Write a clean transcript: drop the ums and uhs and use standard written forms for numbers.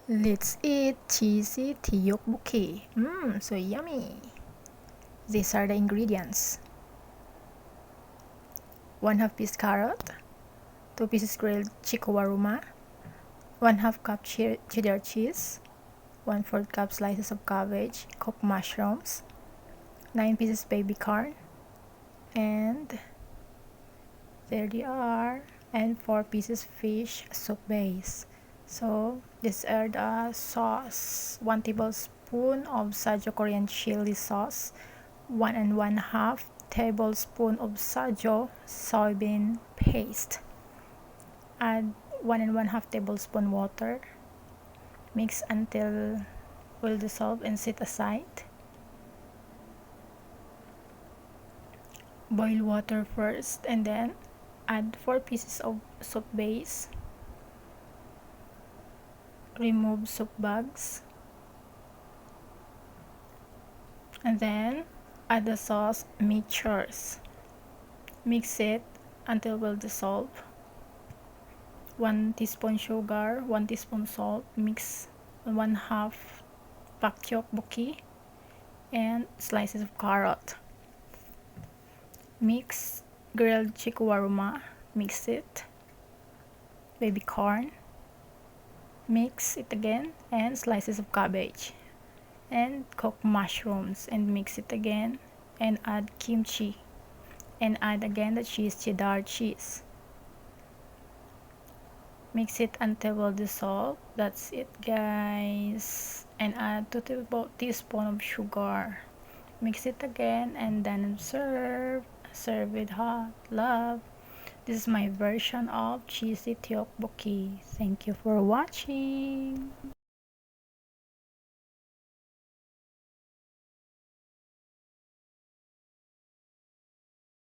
Let's eat cheesy tteokbokki. So yummy. These are the ingredients. 1/2 piece carrot, 2 pieces grilled chikowaruma, 1/2 cup cheddar cheese, 1/4 cup slices of cabbage, cooked mushrooms, 9 pieces baby corn, and there they are, and 4 pieces fish soup base. So these are the sauce: 1 tablespoon of Sajo Korean chili sauce, 1 1/2 tablespoon of Sajo soybean paste. Add 1 1/2 tablespoon water. Mix until will dissolve and set aside. Boil water first and then add 4 pieces of soup base. Remove soup bags. And then add the sauce mixtures. Mix it until will dissolve. 1 teaspoon sugar, 1 teaspoon salt, mix 1/2 pak tteokbokki and slices of carrot. Mix grilled chikowaruma, mix it, baby corn, mix it again, and slices of cabbage, and cooked mushrooms, and mix it again, and add kimchi, and add again the cheddar cheese. Mix it until will dissolve. That's it, guys. And add 2 teaspoons of sugar. Mix it again and then serve with hot love. This is my version of cheesy tteokbokki. Thank you for watching.